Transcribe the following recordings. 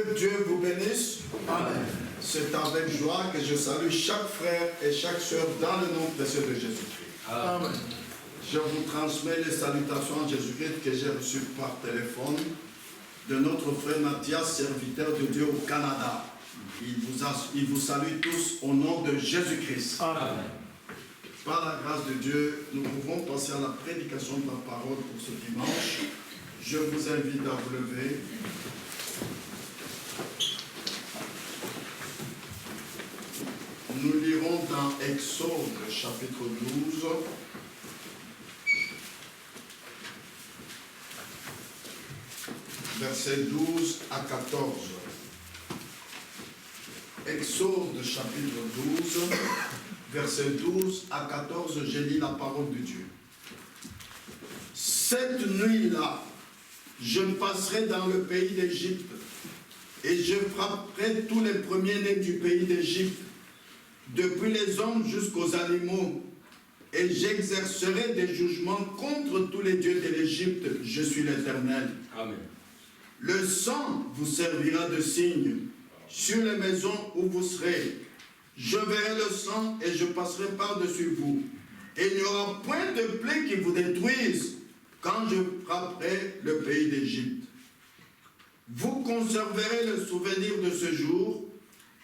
Que Dieu vous bénisse. Amen. C'est avec joie que je salue chaque frère et chaque sœur dans le nom précieux de Jésus-Christ. Amen. Je vous transmets les salutations en Jésus-Christ que j'ai reçues par téléphone de notre frère Mathias, serviteur de Dieu au Canada. Il vous salue tous au nom de Jésus-Christ. Amen. Par la grâce de Dieu, nous pouvons passer à la prédication de la parole pour ce dimanche. Je vous invite à vous lever. Nous lirons dans Exode, chapitre 12. Versets 12 à 14. Exode, chapitre 12, versets 12 à 14, je lis la parole de Dieu. Cette nuit-là, je passerai dans le pays d'Égypte, et je frapperai tous les premiers-nés du pays d'Égypte, depuis les hommes jusqu'aux animaux, et j'exercerai des jugements contre tous les dieux de l'Égypte. Je suis l'Éternel. Amen. Le sang vous servira de signe sur les maisons où vous serez. Je verrai le sang et je passerai par-dessus vous. Et il n'y aura point de plaie qui vous détruise quand je frapperai le pays d'Égypte. Vous conserverez le souvenir de ce jour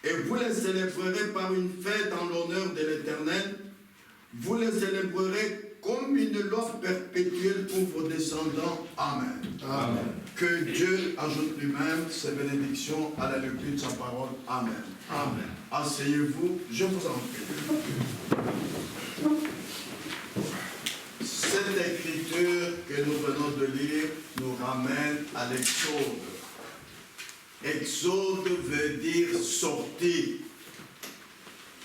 et vous les célébrerez par une fête en l'honneur de l'Éternel. Vous les célébrerez comme une loi perpétuelle pour vos descendants. Amen. Amen. Que Dieu ajoute lui-même ses bénédictions à la lecture de sa parole. Amen. Amen. Asseyez-vous, je vous en prie. Cette écriture que nous venons de lire nous ramène à l'Exode. Exode veut dire sortir.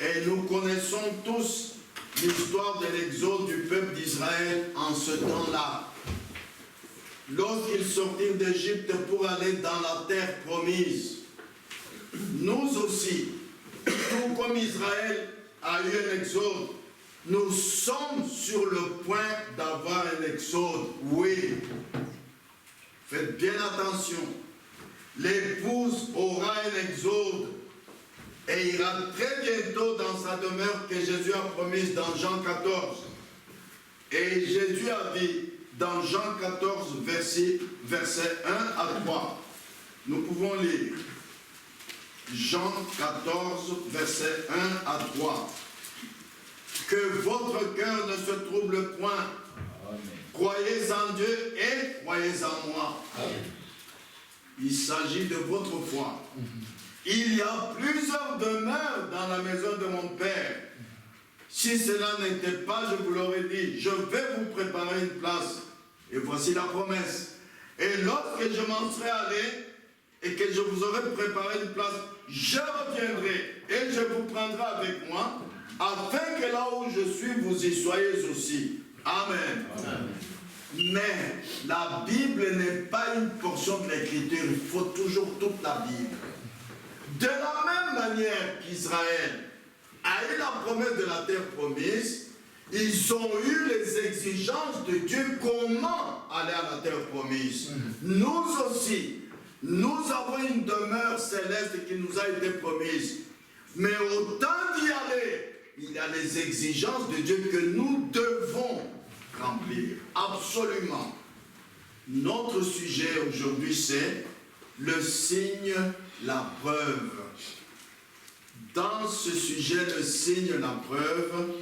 Et nous connaissons tous l'histoire de l'exode du peuple d'Israël en ce temps-là. Lorsqu'ils sortirent d'Égypte pour aller dans la terre promise, nous aussi, tout comme Israël a eu un exode, nous sommes sur le point d'avoir un exode. Oui, faites bien attention. L'épouse aura un exode et ira très bientôt dans sa demeure que Jésus a promise dans Jean 14. Et Jésus a dit dans Jean 14, verset 1 à 3. Nous pouvons lire Jean 14, verset 1 à 3. Que votre cœur ne se trouble point. Amen. Croyez en Dieu et croyez en moi. Amen. Il s'agit de votre foi. Il y a plusieurs demeures dans la maison de mon Père. Si cela n'était pas, je vous l'aurais dit, je vais vous préparer une place. Et voici la promesse. Et lorsque je m'en serai allé et que je vous aurai préparé une place, je reviendrai et je vous prendrai avec moi, afin que là où je suis, vous y soyez aussi. Amen. Amen. Mais la Bible n'est pas une portion de l'Écriture, il faut toujours toute la Bible. De la même manière qu'Israël a eu la promesse de la terre promise, ils ont eu les exigences de Dieu comment aller à la terre promise. Nous aussi, nous avons une demeure céleste qui nous a été promise. Mais au temps d'y aller, il y a les exigences de Dieu que nous devons remplir. Absolument. Notre sujet aujourd'hui, c'est le signe, la preuve. Dans ce sujet, le signe, la preuve,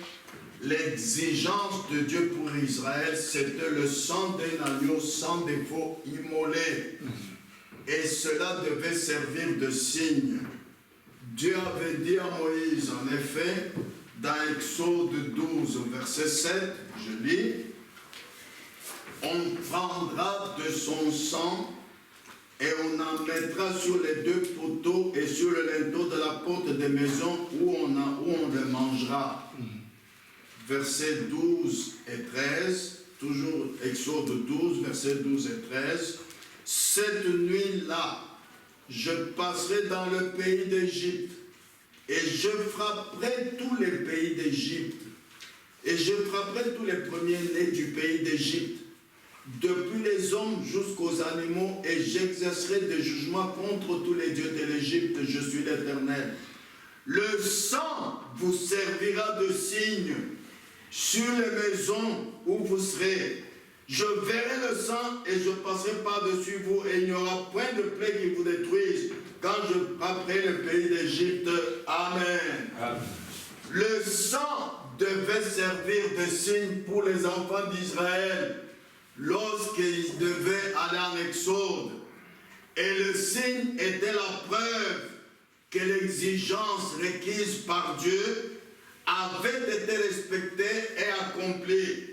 l'exigence de Dieu pour Israël, c'était le sang d'un agneau sans défaut immolé. Et cela devait servir de signe. Dieu avait dit à Moïse, en effet, dans Exode 12, verset 7, je lis, « On prendra de son sang et on en mettra sur les deux poteaux et sur le linteau de la porte des maisons où on le mangera. » Versets 12 et 13, toujours Exode 12, versets 12 et 13. « Cette nuit-là, je passerai dans le pays d'Égypte et je frapperai tous les pays d'Égypte et je frapperai tous les premiers-nés du pays d'Égypte depuis les hommes jusqu'aux animaux, et j'exercerai des jugements contre tous les dieux de l'Égypte, je suis l'Éternel. Le sang vous servira de signe sur les maisons où vous serez. Je verrai le sang et je passerai par-dessus vous, et il n'y aura point de plaie qui vous détruise quand je frapperai le pays d'Égypte. Amen. Amen. Le sang devait servir de signe pour les enfants d'Israël lorsqu'ils devaient aller en Exode. Et le signe était la preuve que l'exigence requise par Dieu avait été respectée et accomplie.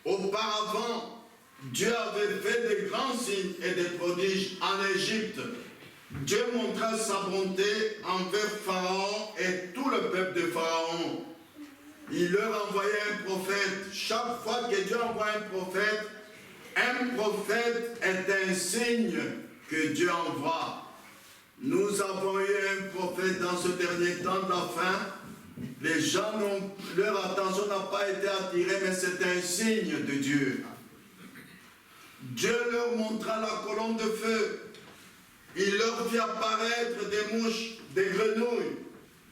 Auparavant, Dieu avait fait de grands signes et des prodiges en Égypte. Dieu montra sa bonté envers Pharaon et tout le peuple de Pharaon. Il leur envoyait un prophète. Chaque fois que Dieu envoie un prophète est un signe que Dieu envoie. Nous avons eu un prophète dans ce dernier temps de la fin. Les gens, leur attention n'a pas été attirée, mais c'est un signe de Dieu. Dieu leur montra la colonne de feu. Il leur fit apparaître des mouches, des grenouilles,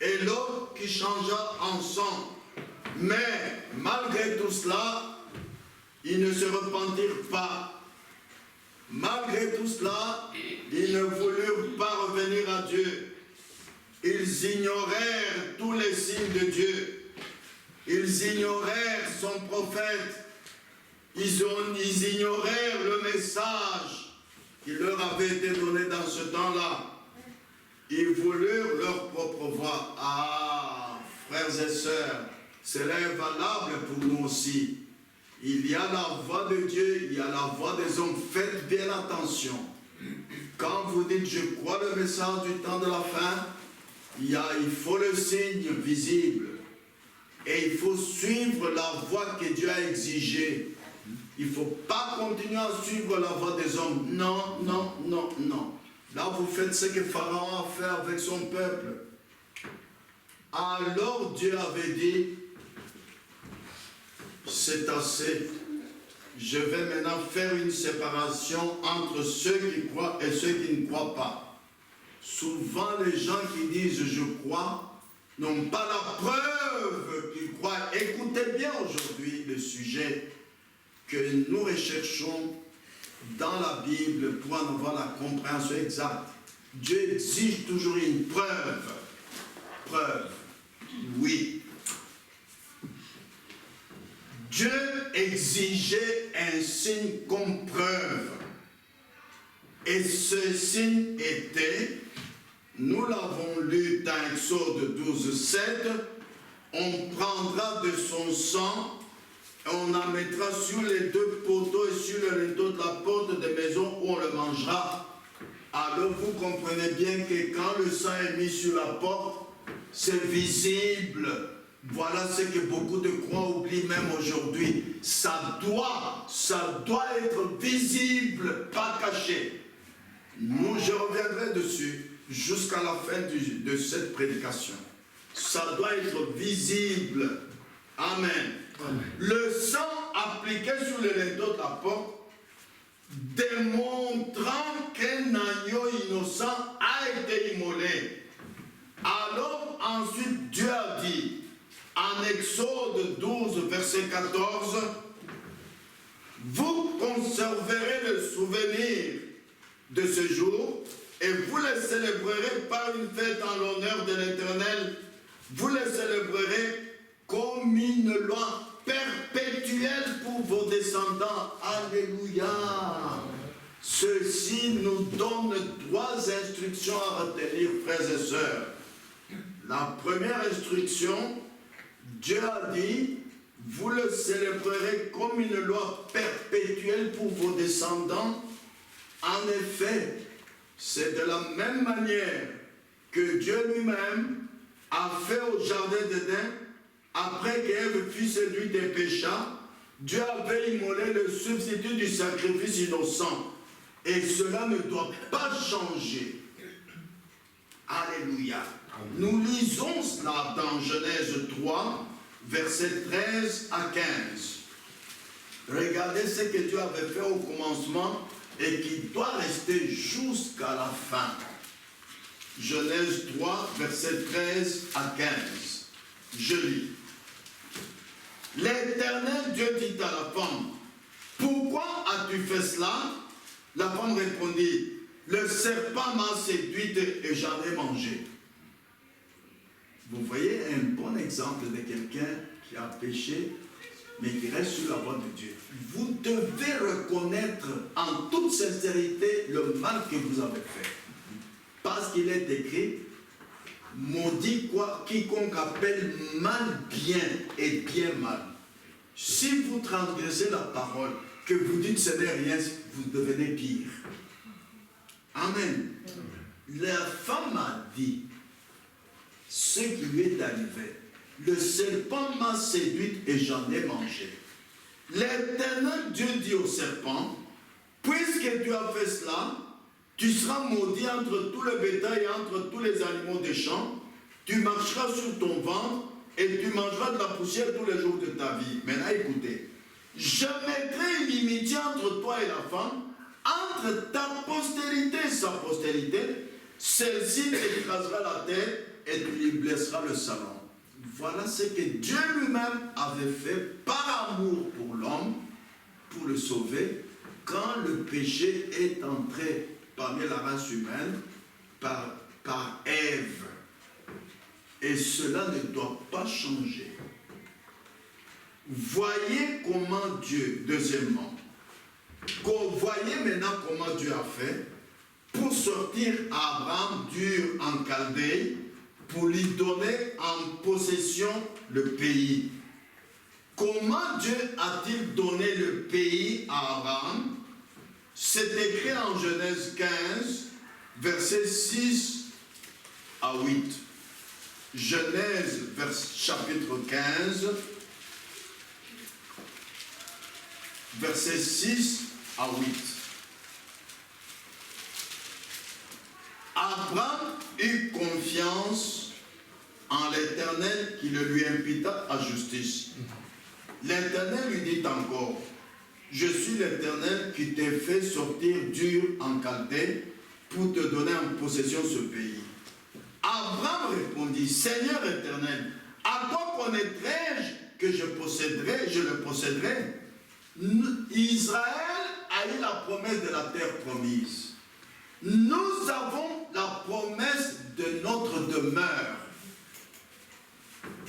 et l'eau qui changea en sang. Mais malgré tout cela, ils ne se repentirent pas. Malgré tout cela, ils ne voulurent pas revenir à Dieu. Ils ignorèrent tous les signes de Dieu. Ils ignorèrent son prophète. Ils ignorèrent le message qui leur avait été donné dans ce temps-là. Ils voulurent leur propre voix. Ah, frères et sœurs, cela est valable pour nous aussi. Il y a la voix de Dieu, il y a la voix des hommes. Faites bien attention. Quand vous dites « je crois le message du temps de la fin », il faut le signe visible. Et il faut suivre la voie que Dieu a exigée. Il ne faut pas continuer à suivre la voie des hommes. Non, non, non, non. Là, vous faites ce que Pharaon a fait avec son peuple. Alors Dieu avait dit, c'est assez. Je vais maintenant faire une séparation entre ceux qui croient et ceux qui ne croient pas. Souvent, les gens qui disent « je crois » n'ont pas la preuve qu'ils croient. Écoutez bien aujourd'hui le sujet que nous recherchons dans la Bible pour en avoir la compréhension exacte. Dieu exige toujours une preuve. Preuve, oui. Dieu exigeait un signe comme preuve. Et ce signe était, nous l'avons lu dans Exode 12, 7, on prendra de son sang, et on en mettra sur les deux poteaux et sur le rideau de la porte des maisons où on le mangera. Alors vous comprenez bien que quand le sang est mis sur la porte, c'est visible. Voilà ce que beaucoup de croix oublient même aujourd'hui. Ça doit être visible, pas caché. Je reviendrai dessus jusqu'à la fin de cette prédication. Ça doit être visible. Amen. Amen. Le sang appliqué sur le rideau de la porte, démontrant qu'un agneau innocent a été immolé. Alors ensuite Dieu a dit, en Exode 12, verset 14, vous conserverez le souvenir de ce jour et vous le célébrerez par une fête en l'honneur de l'Éternel. Vous le célébrerez comme une loi perpétuelle pour vos descendants. Alléluia. Ceci nous donne 3 instructions à retenir, frères et sœurs. La première instruction, Dieu a dit, vous le célébrerez comme une loi perpétuelle pour vos descendants. En effet, c'est de la même manière que Dieu lui-même a fait au jardin d'Éden, après qu'Ève fut séduite et pécha, Dieu avait immolé le substitut du sacrifice innocent. Et cela ne doit pas changer. Alléluia. Nous lisons cela dans Genèse 3, versets 13 à 15. Regardez ce que Dieu avait fait au commencement et qui doit rester jusqu'à la fin. Genèse 3, versets 13 à 15. Je lis. L'Éternel Dieu dit à la femme, « Pourquoi as-tu fait cela ?» La femme répondit, « Le serpent m'a séduite et j'en ai mangé. » Vous voyez un bon exemple de quelqu'un qui a péché, mais qui reste sur la voie de Dieu. Vous devez reconnaître en toute sincérité le mal que vous avez fait. Parce qu'il est écrit, maudit quoi, quiconque appelle mal bien et bien mal. Si vous transgressez la parole, que vous dites ce n'est rien, vous devenez pire. Amen. La femme a dit ce qui lui est arrivé. Le serpent m'a séduite et j'en ai mangé. L'Éternel Dieu dit au serpent, puisque tu as fait cela, tu seras maudit entre tout le bétail et entre tous les animaux des champs. Tu marcheras sur ton ventre et tu mangeras de la poussière tous les jours de ta vie. Maintenant écoutez, je mettrai une inimitié entre toi et la femme, entre ta postérité et sa postérité. Celle-ci t'écrasera la tête et tu lui blesseras le salon. Voilà ce que Dieu lui-même avait fait par amour pour l'homme, pour le sauver, quand le péché est entré parmi la race humaine par Ève. Et cela ne doit pas changer. Voyez comment Dieu, deuxièmement, voyez maintenant comment Dieu a fait pour sortir Abraham d'Ur en Chaldée, pour lui donner en possession le pays. Comment Dieu a-t-il donné le pays à Abraham? C'est écrit en Genèse 15, versets 6 à 8. Genèse, chapitre 15, versets 6 à 8. Abraham eut confiance en l'Éternel qui le lui imputa à justice. L'Éternel lui dit encore, je suis l'Éternel qui t'ai fait sortir d'Ur en Chaldée pour te donner en possession ce pays. Abraham répondit, Seigneur éternel, à quoi connaîtrai-je que je le posséderai? Israël a eu la promesse de la terre promise. Nous avons la promesse de notre demeure.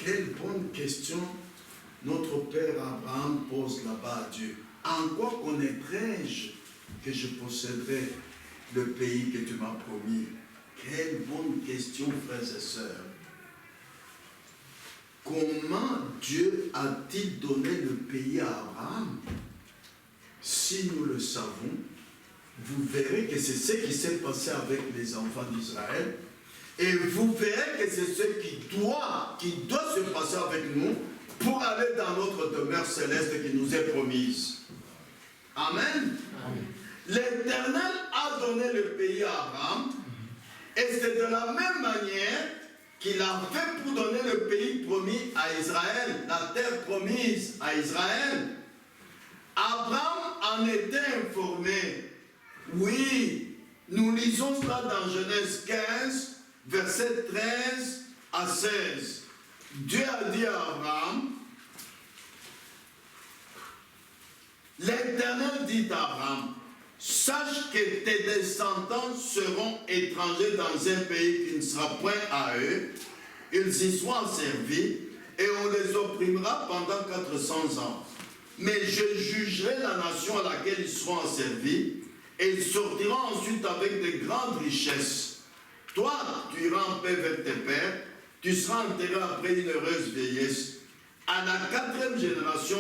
Quelle bonne question notre père Abraham pose là-bas à Dieu. En quoi connaîtrai-je que je posséderai le pays que tu m'as promis? Quelle bonne question, frères et sœurs. Comment Dieu a-t-il donné le pays à Abraham? Si nous le savons, vous verrez que c'est ce qui s'est passé avec les enfants d'Israël. Et vous verrez que c'est ce qui doit se passer avec nous pour aller dans notre demeure céleste qui nous est promise. Amen. Amen. L'Éternel a donné le pays à Abraham. Et c'est de la même manière qu'il a fait pour donner le pays promis à Israël, la terre promise à Israël. Abraham en était informé. Oui, nous lisons cela dans Genèse 15, versets 13 à 16. Dieu a dit à Abraham, l'Éternel dit à Abraham, sache que tes descendants seront étrangers dans un pays qui ne sera point à eux. Ils y seront servis et on les opprimera pendant 400 ans. Mais je jugerai la nation à laquelle ils seront asservis et ils sortiront ensuite avec de grandes richesses. Toi, tu iras en paix vers tes pères, tu seras enterré après une heureuse vieillesse. À la 4e génération,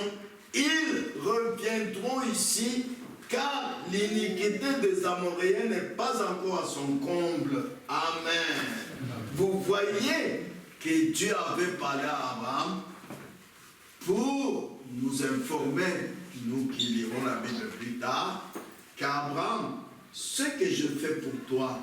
ils reviendront ici car l'iniquité des Amoréens n'est pas encore à son comble. Amen. Vous voyez que Dieu avait parlé à Abraham pour nous informer, nous qui lirons la Bible plus tard, qu'Abraham, ce que je fais pour toi,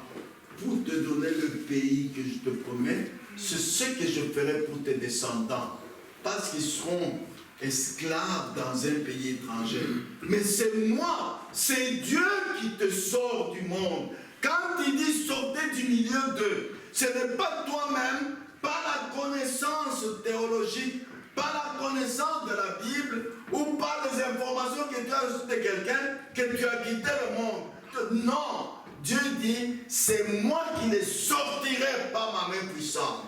pour te donner le pays que je te promets, c'est ce que je ferai pour tes descendants, parce qu'ils seront esclave dans un pays étranger. Mais c'est moi, c'est Dieu qui te sort du monde. Quand il dit sortez du milieu d'eux, ce n'est pas toi-même, pas la connaissance théologique, pas la connaissance de la Bible, ou par les informations que tu as reçues de quelqu'un, que tu as quitté le monde. Non, Dieu dit, c'est moi qui les sortirai par ma main puissante.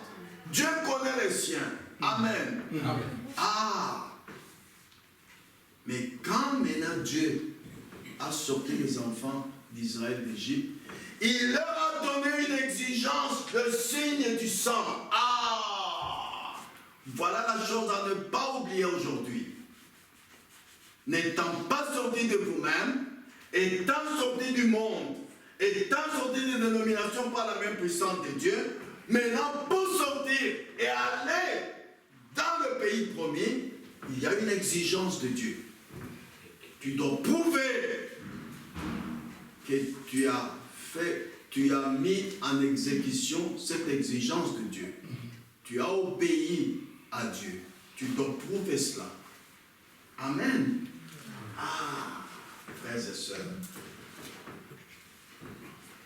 Dieu connaît les siens. Amen. Amen. Ah. Mais quand maintenant Dieu a sorti les enfants d'Israël d'Égypte, il leur a donné une exigence, le signe du sang. Ah! Voilà la chose à ne pas oublier aujourd'hui. N'étant pas sortis de vous-même, étant sortis du monde, étant sortis des dénominations par la main puissante de Dieu, maintenant pour sortir et aller dans le pays promis, il y a une exigence de Dieu. Tu dois prouver que tu as mis en exécution cette exigence de Dieu. Tu as obéi à Dieu. Tu dois prouver cela. Amen. Ah, frères et sœurs.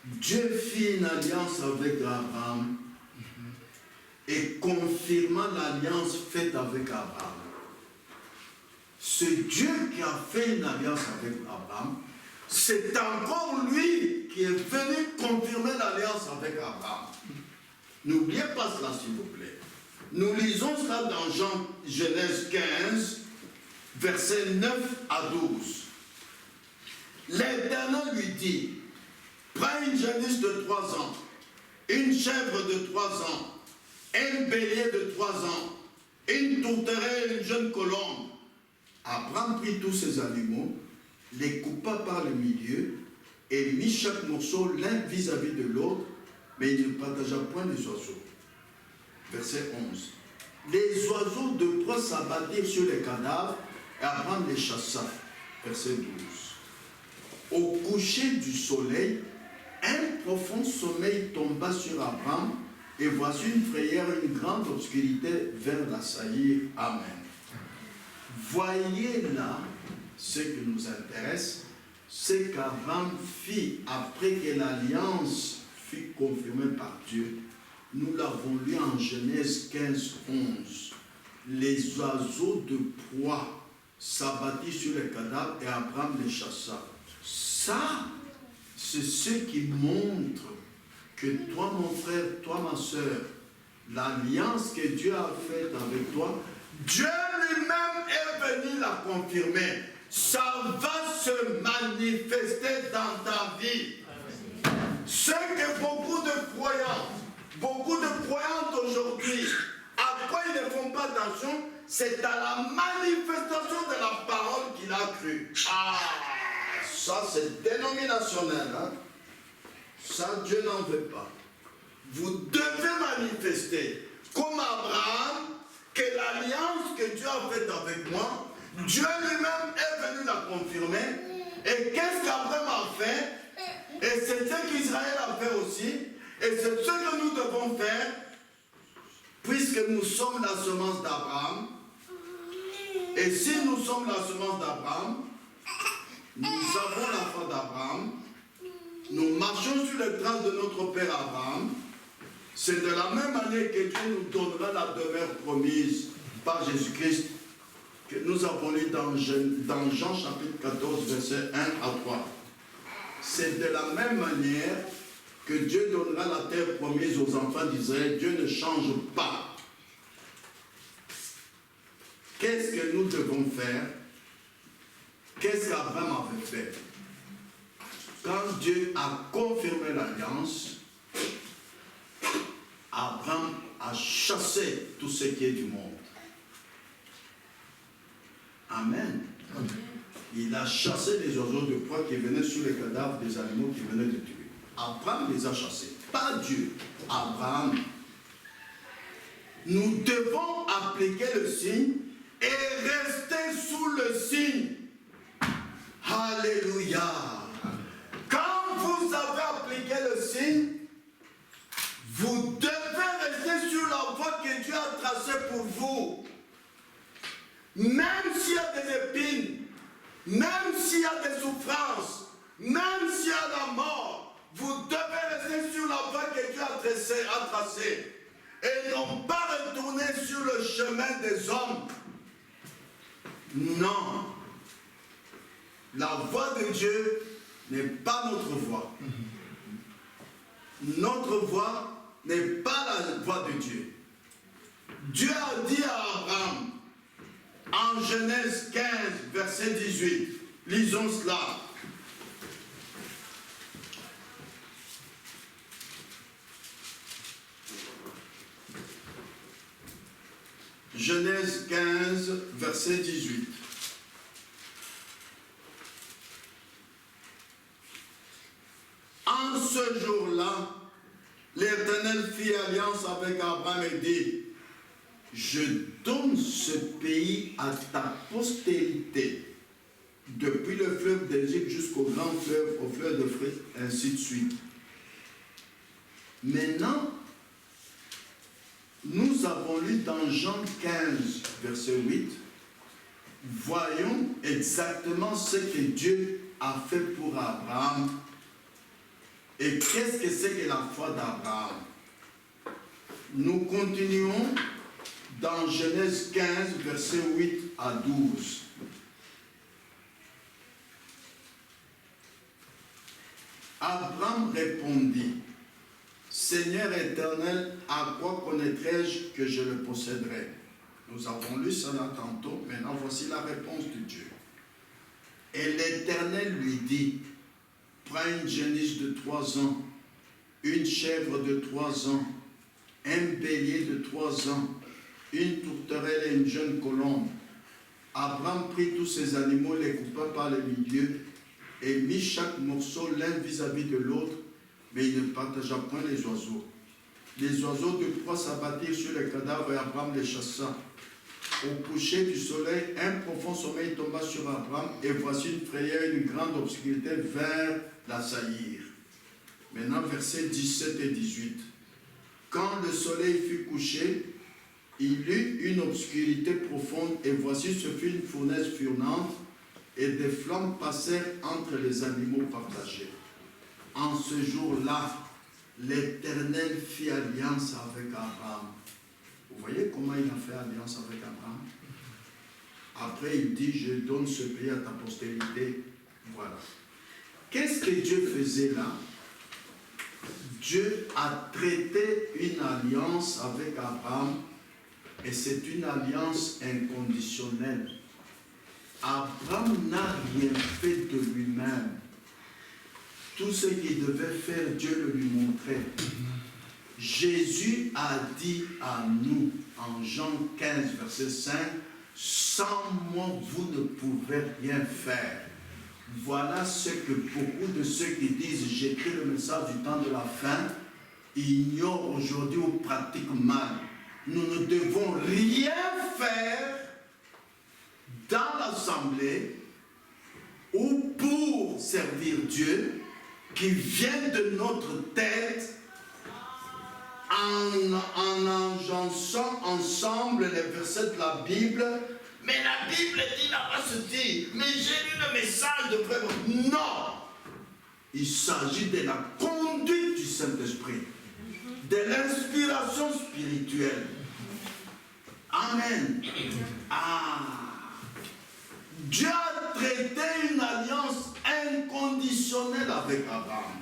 Dieu fit une alliance avec Abraham et confirma l'alliance faite avec Abraham. Ce Dieu qui a fait une alliance avec Abraham, c'est encore lui qui est venu confirmer l'alliance avec Abraham. N'oubliez pas cela, s'il vous plaît. Nous lisons cela dans Genèse 15, versets 9 à 12. L'Éternel lui dit, prends une génisse de 3 ans, une chèvre de 3 ans, un bélier de 3 ans, une tourterelle et une jeune colombe. Abraham prit tous ces animaux, les coupa par le milieu et mit chaque morceau l'un vis-à-vis de l'autre, mais il ne partagea point les oiseaux. Verset 11. Les oiseaux de proie s'abattirent sur les cadavres et Abraham les chassa. Verset 12. Au coucher du soleil, un profond sommeil tomba sur Abraham et voici une frayeur, une grande obscurité vers l'assaillir. Amen. Voyez là ce qui nous intéresse, c'est qu'Abraham fit, après que l'alliance fut confirmée par Dieu, nous l'avons lu en Genèse 15, 11. Les oiseaux de proie s'abattirent sur les cadavres et Abraham les chassa. Ça, c'est ce qui montre que toi, mon frère, toi, ma soeur, l'alliance que Dieu a faite avec toi, Dieu lui-même est venu la confirmer. Ça va se manifester dans ta vie. Ce que beaucoup de croyantes aujourd'hui, à quoi ils ne font pas attention, c'est à la manifestation de la parole qu'il a crue. Ah, ça c'est dénominationnel. Hein? Ça, Dieu n'en veut pas. Vous devez manifester, comme Abraham, que l'alliance que Dieu a faite avec moi, Dieu lui-même est venu la confirmer. Et qu'est-ce qu'Abraham a fait? Et c'est ce qu'Israël a fait aussi. Et c'est ce que nous devons faire, puisque nous sommes la semence d'Abraham. Et si nous sommes la semence d'Abraham, nous avons la foi d'Abraham, nous marchons sur les traces de notre père Abraham. C'est de la même manière que Dieu nous donnera la demeure promise par Jésus-Christ, que nous avons lu dans Jean chapitre 14, versets 1 à 3. C'est de la même manière que Dieu donnera la terre promise aux enfants d'Israël. Dieu ne change pas. Qu'est-ce que nous devons faire? Qu'est-ce qu'Abraham avait fait? Quand Dieu a confirmé l'alliance, Abraham a chassé tout ce qui est du monde. Amen. Amen. Il a chassé les oiseaux de proie qui venaient sur les cadavres des animaux qui venaient de tuer. Abraham les a chassés, pas Dieu. Abraham. Nous devons appliquer le signe et rester sous le signe. Alléluia. Quand vous avez appliqué le signe, vous devez rester sur la voie que Dieu a tracée pour vous. Même même s'il y a des souffrances, même s'il y a la mort, vous devez rester sur la voie que Dieu a tracée et non pas retourner sur le chemin des hommes. Non. La voie de Dieu n'est pas notre voie. Notre voie n'est pas la voie de Dieu. Dieu a dit à Abraham, en Genèse 15, verset 18, lisons cela. Genèse 15, verset 18. En ce jour-là, l'Éternel fit alliance avec Abraham et dit, je donne ce pays à ta postérité, depuis le fleuve d'Égypte jusqu'au grand fleuve, au fleuve de d'Euphrate, ainsi de suite. Maintenant, nous avons lu dans Jean 15, verset 8, voyons exactement ce que Dieu a fait pour Abraham. Et qu'est-ce que c'est que la foi d'Abraham? Nous continuons dans Genèse 15, verset 8 à 12. Abraham répondit, Seigneur éternel, à quoi connaîtrai-je que je le posséderai? Nous avons lu cela tantôt, maintenant voici la réponse de Dieu. Et l'Éternel lui dit, prends une génisse de 3 ans, une chèvre de 3 ans, un bélier de 3 ans, une tourterelle et une jeune colombe. Abraham prit tous ces animaux, les coupa par le milieu, et mit chaque morceau l'un vis-à-vis de l'autre, mais il ne partagea point les oiseaux. Les oiseaux de proie s'abattirent sur les cadavres et Abraham les chassa. Au coucher du soleil, un profond sommeil tomba sur Abraham, et voici une frayeur et une grande obscurité vinrent l'assaillir. Maintenant, versets 17 et 18. Quand le soleil fut couché, il eut une obscurité profonde, et voici ce fut une fournaise fumante, et des flammes passèrent entre les animaux partagés. En ce jour-là, l'Éternel fit alliance avec Abraham. Vous voyez comment il a fait alliance avec Abraham? Après, il dit, je donne ce pays à ta postérité. Voilà. Qu'est-ce que Dieu faisait là? Dieu a traité une alliance avec Abraham, et c'est une alliance inconditionnelle. Abraham n'a rien fait de lui-même. Tout ce qu'il devait faire, Dieu le lui montrait. Jésus a dit à nous, en Jean 15, verset 5, « Sans moi, vous ne pouvez rien faire. » Voilà ce que beaucoup de ceux qui disent « J'écris le message du temps de la fin » ignorent aujourd'hui ou pratiquent mal. Nous ne devons rien faire dans l'assemblée ou pour servir Dieu qui vient de notre tête en engençant ensemble les versets de la Bible. Mais la Bible dit là-bas ceci, mais j'ai lu le message de frère. Non! Il s'agit de la conduite du Saint-Esprit, de l'inspiration spirituelle. Amen. Ah! Dieu a traité une alliance inconditionnelle avec Abraham.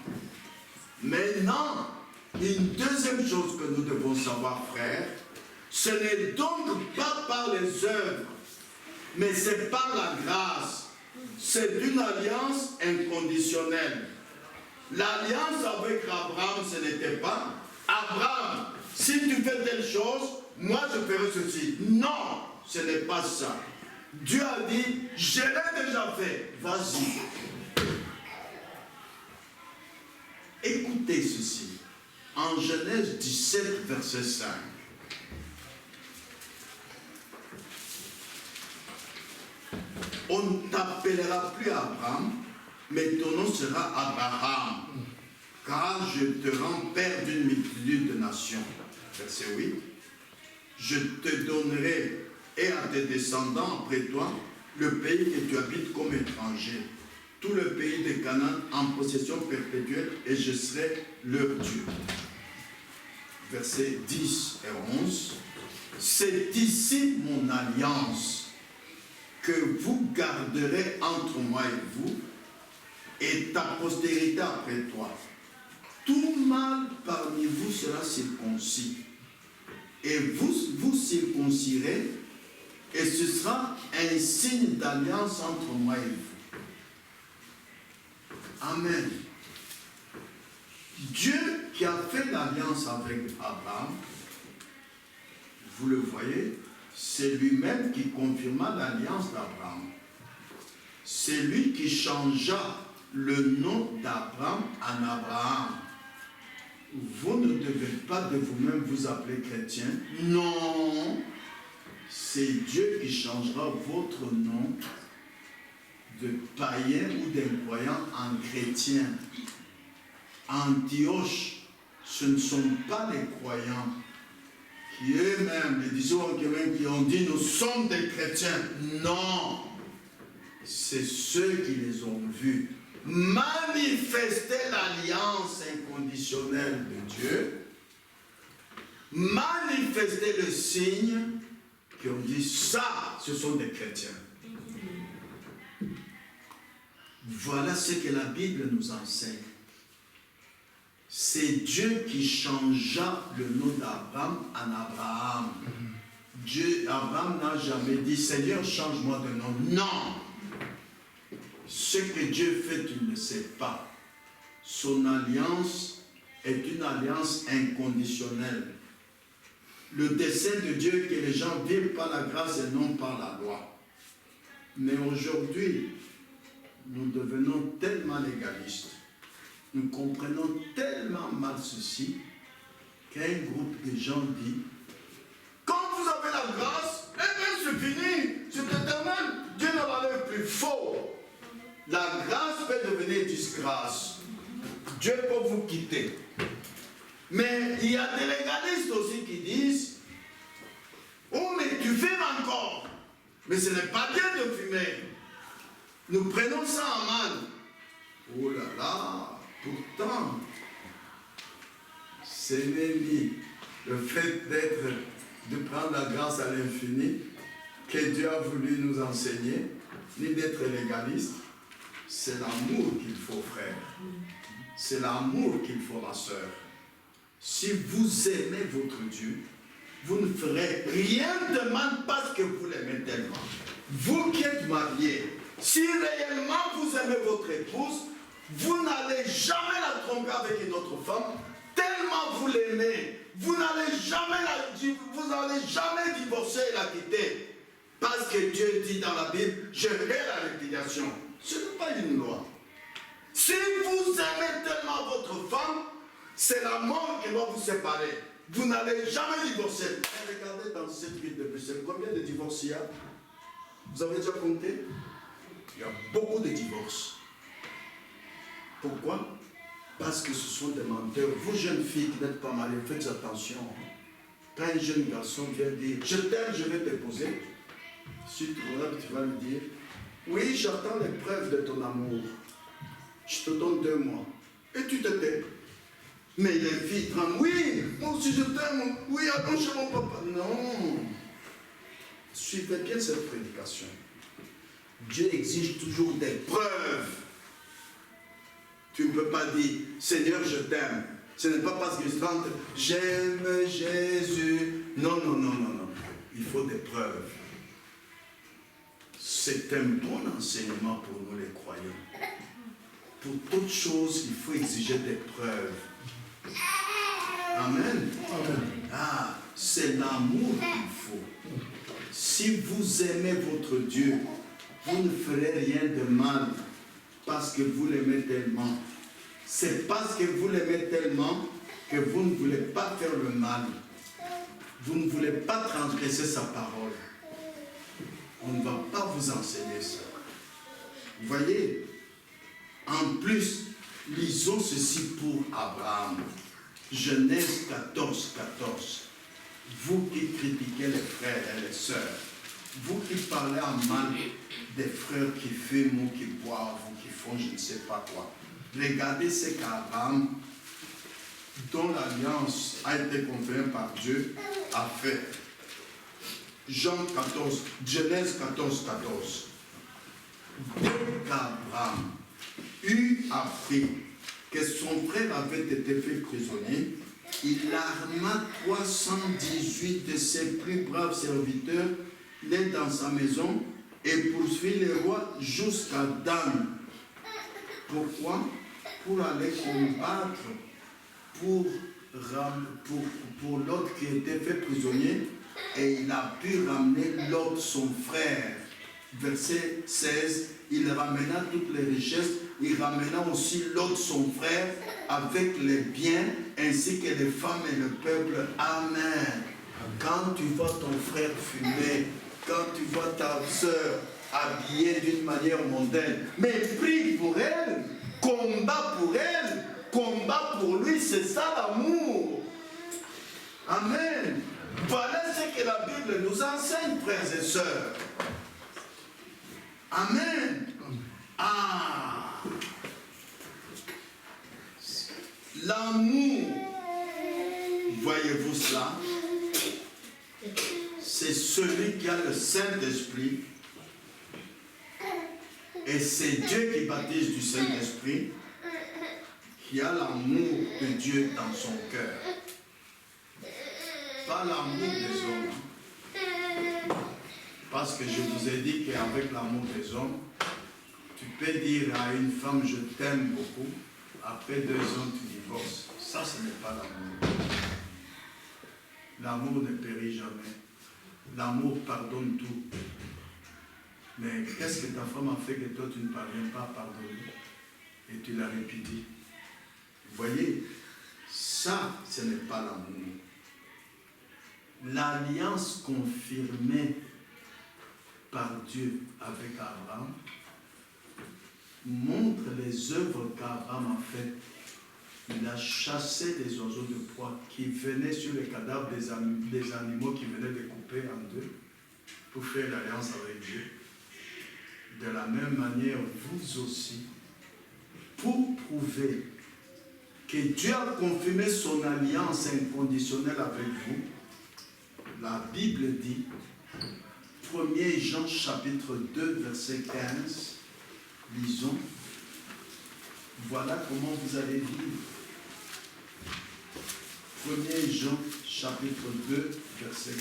Maintenant, une deuxième chose que nous devons savoir, frère, ce n'est donc pas par les œuvres, mais c'est par la grâce. C'est une alliance inconditionnelle. L'alliance avec Abraham, ce n'était pas Abraham, si tu fais telle chose, moi je ferai ceci. Non, ce n'est pas ça. Dieu a dit, je l'ai déjà fait, vas-y. Écoutez ceci. En Genèse 17, verset 5. On ne t'appellera plus Abraham, mais ton nom sera Abraham, car je te rends père d'une multitude de nations. Verset 8. Je te donnerai et à tes descendants après toi le pays que tu habites comme étranger, tout le pays de Canaan en possession perpétuelle, et je serai leur Dieu. Versets 10 et 11. C'est ici mon alliance que vous garderez entre moi et vous, et ta postérité après toi. Tout mâle parmi vous sera circoncis, et vous circoncirez, et ce sera un signe d'alliance entre moi et vous. Amen. Dieu qui a fait l'alliance avec Abraham, vous le voyez, c'est lui-même qui confirma l'alliance d'Abraham. C'est lui qui changea le nom d'Abraham en Abraham. Vous ne devez pas de vous-même vous appeler chrétien. Non, c'est Dieu qui changera votre nom de païen ou d'incroyant en chrétien. Antioche, ce ne sont pas les croyants qui eux-mêmes, les disciples qui ont dit nous sommes des chrétiens. Non, c'est ceux qui les ont vus manifester l'alliance inconditionnelle de Dieu, manifester le signe, qui ont dit ça, ce sont des chrétiens. Voilà ce que la Bible nous enseigne. C'est Dieu qui changea le nom d'Abraham en Abraham. Abraham n'a jamais dit, Seigneur, change-moi de nom. Non! Ce que Dieu fait, tu ne sais pas. Son alliance est une alliance inconditionnelle. Le dessein de Dieu est que les gens vivent par la grâce et non par la loi. Mais aujourd'hui, nous devenons tellement légalistes. Nous comprenons tellement mal ceci qu'un groupe de gens dit quand vous avez la grâce, eh bien c'est fini, c'est éternel, Dieu ne l'enlève plus. Faux. La grâce peut devenir disgrâce. Dieu peut vous quitter. Mais il y a des légalistes aussi qui disent oh mais tu fumes encore. Mais ce n'est pas bien de fumer. Nous prenons ça en mal. Oh là là. Pourtant, ce n'est ni le fait de prendre la grâce à l'infini que Dieu a voulu nous enseigner, ni d'être légaliste. C'est l'amour qu'il faut, frère. C'est l'amour qu'il faut, ma soeur. Si vous aimez votre Dieu, vous ne ferez rien de mal parce que vous l'aimez tellement. Vous qui êtes mariés, si réellement vous aimez votre épouse, vous n'allez jamais la tromper avec une autre femme, tellement vous l'aimez. Vous n'allez jamais divorcer et la quitter. Parce que Dieu dit dans la Bible, je hais la répudiation. Ce n'est pas une loi. Si vous aimez tellement votre femme, c'est la mort qui va vous séparer. Vous n'allez jamais divorcer. Et regardez dans cette ville de Bruxelles, combien de divorces il y a? Vous avez déjà compté? Il y a beaucoup de divorces. Pourquoi? Parce que ce sont des menteurs. Vous, jeunes filles qui n'êtes pas mariées, faites attention. Quand un jeune garçon vient dire « Je t'aime, je vais t'épouser », si tu regardes, tu vas lui dire « Oui, j'attends les preuves de ton amour. Je te donne 2 mois. » Et tu te tais. Mais les filles tremblent. « Oui, moi aussi je t'aime. Oui, attends chez mon papa. » Non. Suivez bien cette prédication. Dieu exige toujours des preuves. Tu ne peux pas dire, Seigneur, je t'aime. Ce n'est pas parce que je chante, j'aime Jésus. Non, non, non, non, non. Il faut des preuves. C'est un bon enseignement pour nous les croyants. Pour toute chose, il faut exiger des preuves. Amen. Ah, c'est l'amour qu'il faut. Si vous aimez votre Dieu, vous ne ferez rien de mal. Parce que vous l'aimez tellement. C'est parce que vous l'aimez tellement que vous ne voulez pas faire le mal. Vous ne voulez pas transgresser sa parole. On ne va pas vous enseigner ça. Vous voyez, en plus, lisons ceci pour Abraham. Genèse 14, 14. Vous qui critiquez les frères et les sœurs, vous qui parlez en mal des frères qui fument ou qui boivent ou qui font je ne sais pas quoi, regardez ce qu'Abraham, dont l'alliance a été confirmée par Dieu, a fait. Genèse 14, 14. Dès qu'Abraham eut appris que son frère avait été fait prisonnier, il arma 318 de ses plus braves serviteurs, les dans sa maison, et poursuivit le roi jusqu'à Dan. Pourquoi? Pour aller combattre pour l'autre qui était fait prisonnier, et il a pu ramener l'autre, son frère. Verset 16, il ramena toutes les richesses, il ramena aussi l'autre, son frère, avec les biens, ainsi que les femmes et le peuple. Amen. Quand tu vois ton frère fumer, quand tu vois ta soeur habillée d'une manière mondaine, mais prie pour elle, combat pour elle, combat pour lui, c'est ça l'amour. Amen. Voilà ce que la Bible nous enseigne, frères et sœurs. Amen. Ah. L'amour, voyez-vous cela? C'est celui qui a le Saint-Esprit. Et c'est Dieu qui baptise du Saint-Esprit, qui a l'amour de Dieu dans son cœur. Pas l'amour des hommes. Parce que je vous ai dit qu'avec l'amour des hommes, tu peux dire à une femme, je t'aime beaucoup, après 2 ans tu divorces. Ça, ce n'est pas l'amour. L'amour ne périt jamais. L'amour pardonne tout. Mais qu'est-ce que ta femme a fait que toi tu ne parviens pas à pardonner? Et tu la répudies. Vous voyez, ça, ce n'est pas l'amour. L'alliance confirmée par Dieu avec Abraham montre les œuvres qu'Abraham a faites. Il a chassé les oiseaux de proie qui venaient sur les cadavres des animaux qui venaient de couper en deux pour faire l'alliance avec Dieu. De la même manière, vous aussi, pour prouver que Dieu a confirmé son alliance inconditionnelle avec vous, la Bible dit, 1er Jean chapitre 2, verset 15, lisons, voilà comment vous allez vivre. 1er Jean chapitre 2, verset 15.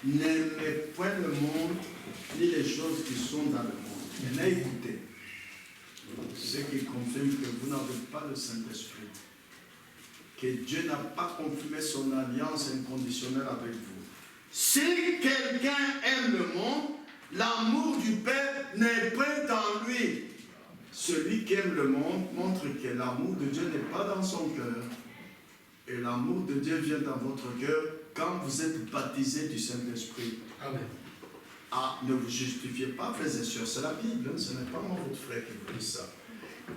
N'aimez point le monde, ni les choses qui sont dans le monde. Mais écoutez, ce qui confirme que vous n'avez pas le Saint-Esprit, que Dieu n'a pas confirmé son alliance inconditionnelle avec vous. Si quelqu'un aime le monde, l'amour du Père n'est point en lui. Celui qui aime le monde montre que l'amour de Dieu n'est pas dans son cœur. Et l'amour de Dieu vient dans votre cœur quand vous êtes baptisé du Saint-Esprit. Amen. Ah, ne vous justifiez pas, frères et sœurs, c'est la Bible, hein? Ce n'est pas moi, votre frère, qui vous dit ça.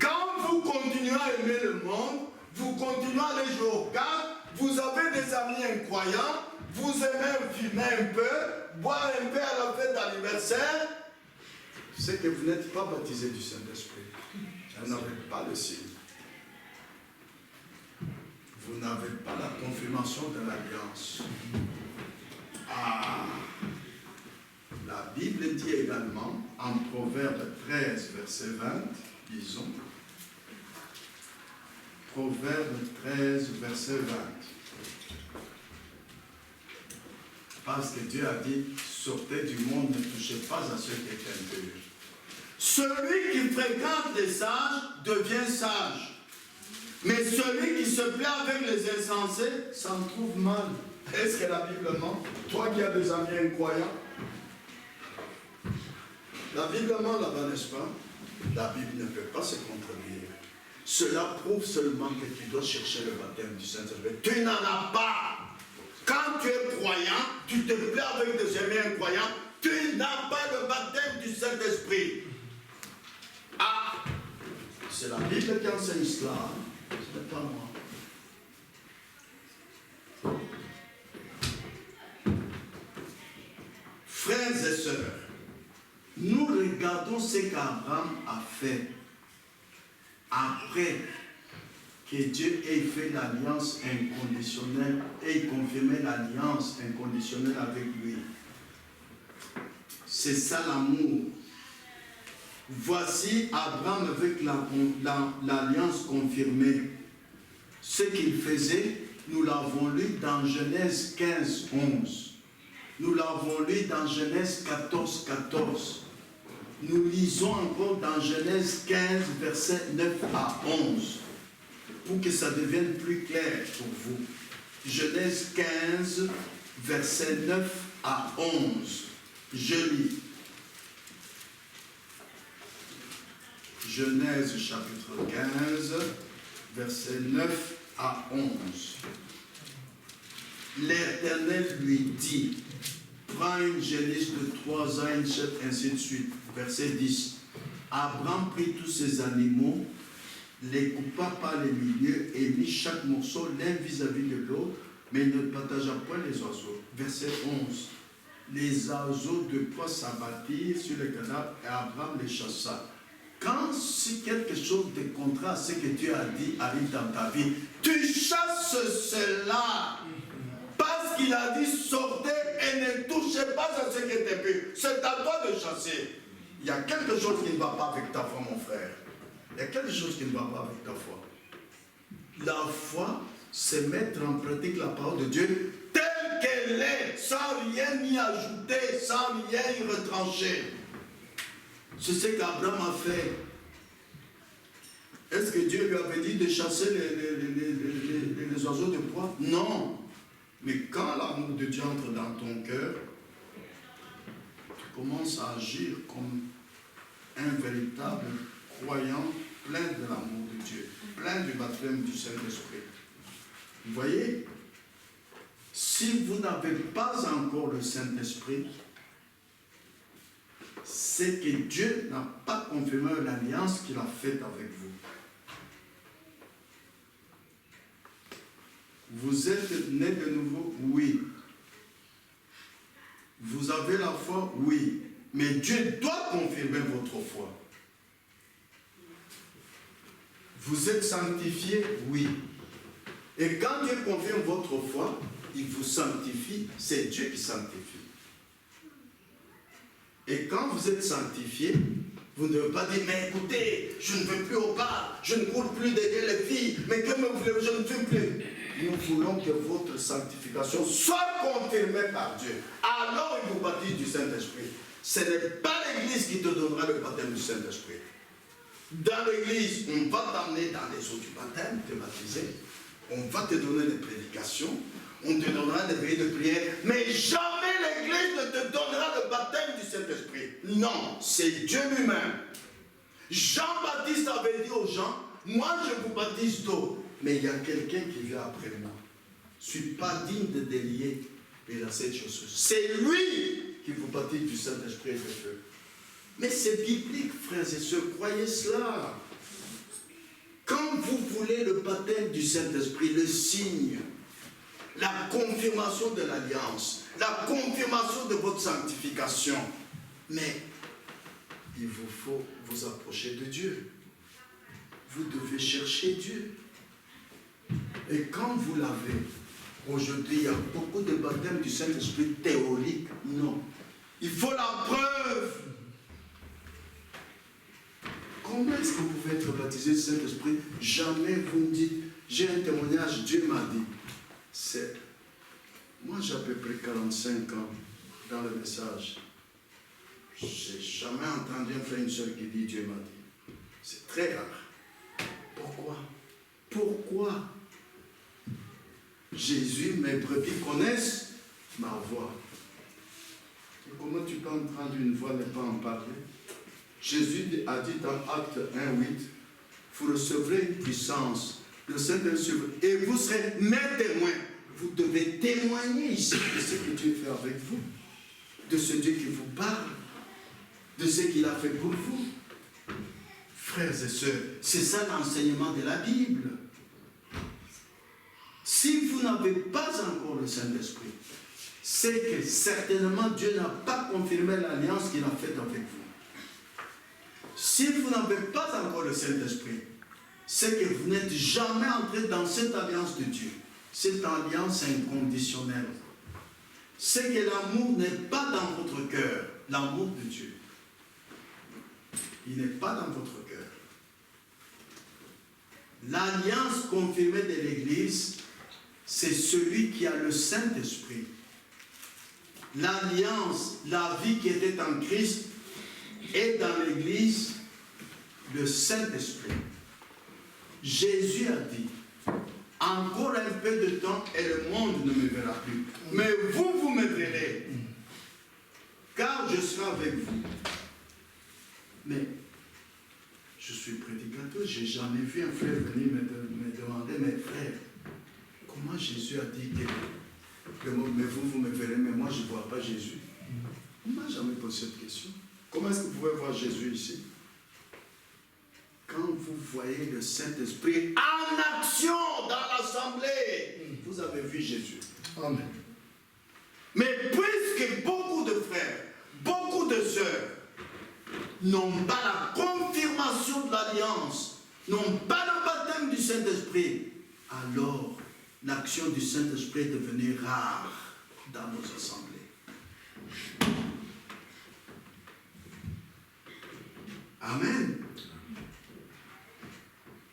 Quand vous continuez à aimer le monde, vous continuez à aller jouer au cartes, vous avez des amis incroyants, vous aimez fumer un peu, boire un peu à la fête d'anniversaire, c'est que vous n'êtes pas baptisé du Saint-Esprit. Vous n'avez pas le signe. Vous n'avez pas la confirmation de l'alliance. Ah! La Bible dit également, en Proverbe 13, verset 20, disons, Proverbe 13, verset 20. Parce que Dieu a dit, sortez du monde, ne touchez pas à ceux qui est impur. Celui qui fréquente les sages devient sage. Mais celui qui se plaît avec les insensés s'en trouve mal. Est-ce que la Bible ment? Toi qui as des amis incroyants, la Bible ment là-bas, n'est-ce pas? La Bible ne peut pas se contredire. Cela prouve seulement que tu dois chercher le baptême du Saint-Esprit. Tu n'en as pas. Quand tu es croyant, tu te plais avec des amis incroyants, tu n'as pas le baptême du Saint-Esprit. Ah, C'est la Bible qui enseigne cela, ce n'est pas moi. Frères et sœurs, nous regardons ce qu'Abraham a fait après que Dieu ait fait l'alliance inconditionnelle et confirmé l'alliance inconditionnelle avec lui. C'est ça l'amour. Voici Abraham avec l'alliance confirmée. Ce qu'il faisait, nous l'avons lu dans Genèse 15, 11. Nous l'avons lu dans Genèse 14, 14. Nous lisons encore dans Genèse 15, versets 9 à 11. Pour que ça devienne plus clair pour vous. Genèse 15, versets 9 à 11. Je lis. Genèse chapitre 15, versets 9 à 11. L'Éternel lui dit, prends une génisse de 3 ans, une chèvre, ainsi de suite. Verset 10. Abraham prit tous ses animaux, les coupa par les milieux et mit chaque morceau l'un vis-à-vis de l'autre, mais il ne partagea point les oiseaux. Verset 11. Les oiseaux de proie s'abattirent sur les cadavres et Abraham les chassa. Quand si quelque chose de contraire à ce que Dieu a dit arrive dans ta vie, tu chasses cela. Parce qu'il a dit sortez et ne touchez pas à ce qui était pur. C'est à toi de chasser. Il y a quelque chose qui ne va pas avec ta foi, mon frère. Il y a quelque chose qui ne va pas avec ta foi. La foi, c'est mettre en pratique la parole de Dieu telle qu'elle est, sans rien y ajouter, sans rien y retrancher. C'est ce qu'Abraham a fait. Est-ce que Dieu lui avait dit de chasser les oiseaux de proie? Non. Mais quand l'amour de Dieu entre dans ton cœur, tu commences à agir comme un véritable croyant plein de l'amour de Dieu, plein du baptême du Saint-Esprit. Vous voyez, si vous n'avez pas encore le Saint-Esprit, c'est que Dieu n'a pas confirmé l'alliance qu'il a faite avec vous. Vous êtes né de nouveau? Oui. Vous avez la foi? Oui. Mais Dieu doit confirmer votre foi. Vous êtes sanctifié? Oui. Et quand Dieu confirme votre foi, il vous sanctifie. C'est Dieu qui sanctifie. Et quand vous êtes sanctifié, vous ne devez pas dire, mais écoutez, je ne veux plus au bar, je ne cours plus derrière les filles, mais que me voulez-vous, je ne veux plus. Nous voulons que votre sanctification soit confirmée par Dieu. Alors il vous baptise du Saint-Esprit. Ce n'est pas l'Église qui te donnera le baptême du Saint-Esprit. Dans l'Église, on va t'emmener dans les eaux du baptême, te baptiser. On va te donner des prédications, on te donnera des veillées de prière, mais jamais l'Église ne te donnera le baptême du Saint-Esprit. Non, c'est Dieu lui-même. Jean-Baptiste avait dit aux gens, moi je vous baptise d'eau, mais il y a quelqu'un qui vient après moi. Je ne suis pas digne de délier les lacets de chaussures. C'est lui qui vous baptise du Saint-Esprit et de feu. Mais c'est biblique, frères et sœurs, croyez cela. Quand vous voulez le baptême du Saint-Esprit, le signe, la confirmation de l'alliance, la confirmation de votre sanctification, mais il vous faut vous approcher de Dieu. Vous devez chercher Dieu. Et quand vous l'avez, aujourd'hui, il y a beaucoup de baptêmes du Saint-Esprit théoriques. Non. Il faut la preuve. Comment est-ce que vous pouvez être baptisé du Saint-Esprit? Jamais vous me dites, j'ai un témoignage, Dieu m'a dit. C'est... Moi, j'ai à peu près 45 ans dans le message. Je n'ai jamais entendu un frère, une soeur qui dit Dieu m'a dit. C'est très rare. Pourquoi? Pourquoi? Jésus, mes brebis connaissent ma voix. Et comment tu peux entendre une voix et ne pas en parler? Jésus a dit dans Acte 1, 8, vous recevrez une puissance, le Saint-Esprit, et vous serez mes témoins. Vous devez témoigner ici de ce que Dieu fait avec vous, de ce Dieu qui vous parle, de ce qu'il a fait pour vous. Frères et sœurs, c'est ça l'enseignement de la Bible. Si vous n'avez pas encore le Saint-Esprit, c'est que certainement Dieu n'a pas confirmé l'alliance qu'il a faite avec vous. Si vous n'avez pas encore le Saint-Esprit, c'est que vous n'êtes jamais entré dans cette alliance de Dieu. Cette alliance inconditionnelle. C'est que l'amour n'est pas dans votre cœur, l'amour de Dieu. Il n'est pas dans votre cœur. L'alliance confirmée de l'Église, c'est celui qui a le Saint-Esprit. L'alliance, la vie qui était en Christ, est dans l'Église le Saint-Esprit. Jésus a dit, encore un peu de temps et le monde ne me verra plus. Mais vous, vous me verrez. Car je serai avec vous. Mais je suis prédicateur, je n'ai jamais vu un frère venir me demander, mais frère, comment Jésus a dit que mais vous me verrez, mais moi je ne vois pas Jésus. On ne m'a jamais posé cette question. Comment est-ce que vous pouvez voir Jésus ici? Quand vous voyez le Saint-Esprit en action dans l'assemblée, vous avez vu Jésus. Amen. Mais puisque beaucoup de frères, beaucoup de sœurs n'ont pas la confirmation de l'alliance, n'ont pas le baptême du Saint-Esprit, alors l'action du Saint-Esprit est devenue rare dans nos assemblées. Amen.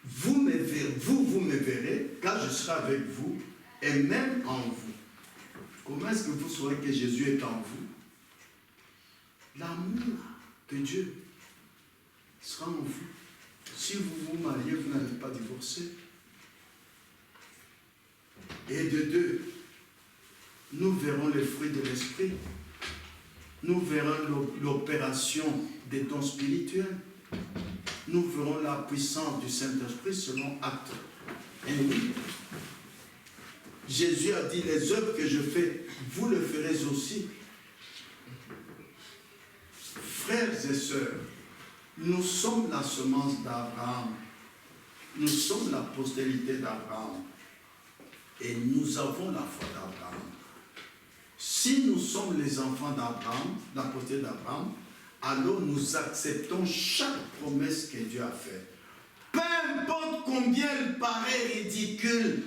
Vous me verrez, car je serai avec vous, et même en vous. Comment est-ce que vous saurez que Jésus est en vous? L'amour de Dieu sera en vous. Si vous vous mariez, vous n'allez pas divorcer. Et de deux, nous verrons les fruits de l'esprit. Nous verrons l'opération des dons spirituels. Nous verrons la puissance du Saint-Esprit selon Actes 1. Jésus a dit, les œuvres que je fais, vous le ferez aussi. Frères et sœurs, nous sommes la semence d'Abraham. Nous sommes la postérité d'Abraham. Et nous avons la foi d'Abraham. Si nous sommes les enfants d'Abraham, la postérité d'Abraham, alors nous acceptons chaque promesse que Dieu a faite. Peu importe combien elle paraît ridicule.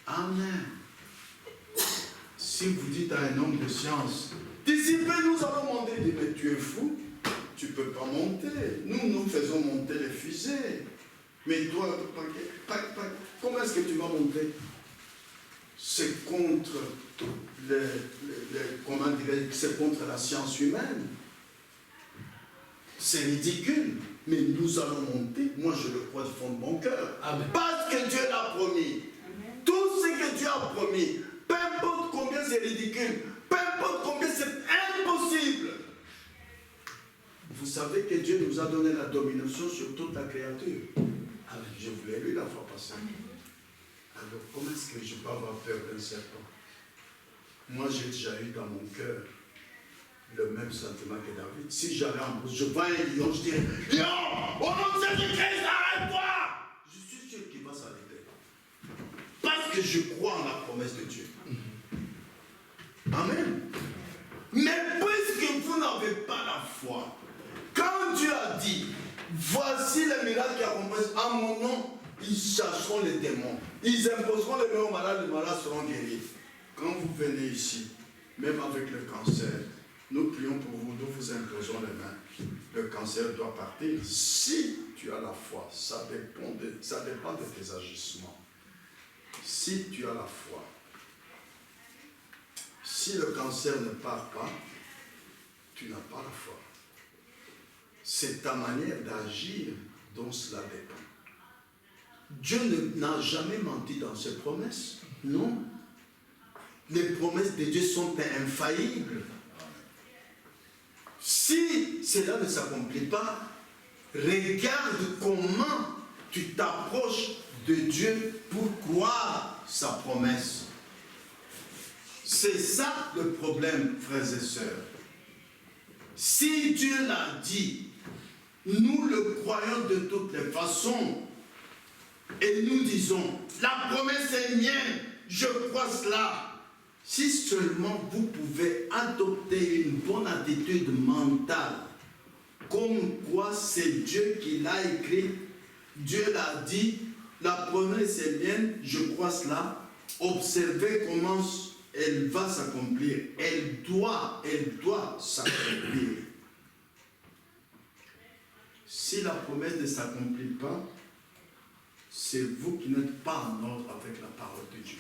Amen. Si vous dites à un homme de science, d'ici peu nous allons monter, il dit, mais tu es fou, tu ne peux pas monter. Nous faisons monter les fusées. Mais toi, comment est-ce que tu vas monter? C'est contre comment dirais-je, c'est contre la science humaine. C'est ridicule. Mais nous allons monter. Moi, je le crois du fond de mon cœur. Amen. Parce que Dieu l'a promis. Amen. Tout ce que Dieu a promis, peu importe combien c'est ridicule, peu importe combien c'est impossible. Vous savez que Dieu nous a donné la domination sur toute la créature. Amen. Je vous l'ai lu la fois passée. Alors, comment est-ce que je peux avoir peur d'un serpent? Moi, j'ai déjà eu dans mon cœur le même sentiment que David. Si j'allais en brousse, je vois un lion, je dirais, lion, au nom de Jésus-Christ, arrête-toi! Je suis sûr qu'il va s'arrêter. Parce que je crois en la promesse de Dieu. Amen. Mais puisque vous n'avez pas la foi, quand Dieu a dit, voici les miracles qui accomplissent en mon nom, ils chasseront les démons. Ils imposeront les mains aux malades, les malades seront guéris. Quand vous venez ici, même avec le cancer, nous prions pour vous, nous vous imposons les mains. Le cancer doit partir. Si tu as la foi, ça dépend de tes agissements. Si tu as la foi, si le cancer ne part pas, tu n'as pas la foi. C'est ta manière d'agir dont cela dépend. Dieu n'a jamais menti dans ses promesses. Non. Les promesses de Dieu sont infaillibles. Si cela ne s'accomplit pas, regarde comment tu t'approches de Dieu pour croire sa promesse. C'est ça le problème, frères et sœurs. Si Dieu l'a dit, nous le croyons de toutes les façons. Et nous disons, la promesse est mienne, je crois cela. Si seulement vous pouvez adopter une bonne attitude mentale, comme quoi c'est Dieu qui l'a écrit, Dieu l'a dit, la promesse est mienne, je crois cela. Observez comment elle va s'accomplir. Elle doit s'accomplir. Si la promesse ne s'accomplit pas, c'est vous qui n'êtes pas en ordre avec la parole de Dieu.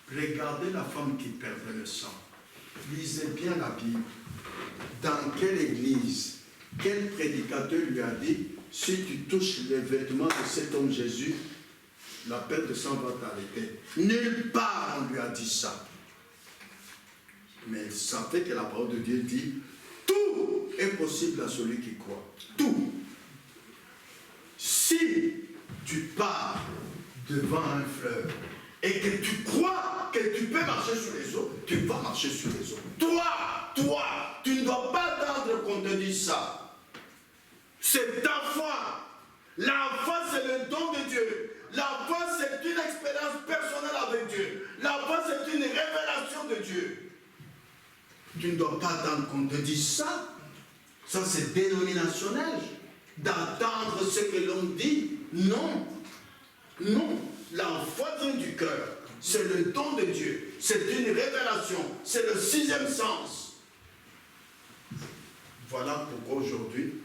Regardez la femme qui perdait le sang. Lisez bien la Bible. Dans quelle église, quel prédicateur lui a dit, si tu touches les vêtements de cet homme Jésus, la perte de sang va t'arrêter. Nulle part on lui a dit ça. Mais ça fait que la parole de Dieu dit, tout est possible à celui qui croit. Tout. Si tu pars devant un fleuve et que tu crois que tu peux marcher sur les eaux, tu vas marcher sur les eaux. Toi, tu ne dois pas attendre qu'on te dise ça. C'est ta foi. La foi, c'est le don de Dieu. La foi, c'est une expérience personnelle avec Dieu. La foi, c'est une révélation de Dieu. Tu ne dois pas attendre qu'on te dise ça. Ça, c'est dénominationnel. D'attendre ce que l'on dit. Non. Non. La foi vient du cœur. C'est le don de Dieu. C'est une révélation. C'est le sixième sens. Voilà pourquoi aujourd'hui,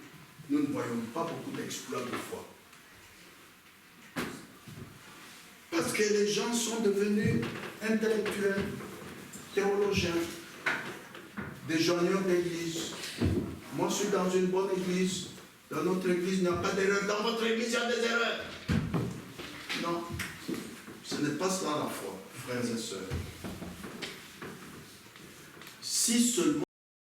nous ne voyons pas beaucoup d'exploits de foi. Parce que les gens sont devenus intellectuels, théologiens, des joigneurs d'église. Moi, je suis dans une bonne église. Dans notre église, il n'y a pas d'erreur. Dans votre église, il y a des erreurs. Non. Ce n'est pas cela la foi, frères et sœurs. Si seulement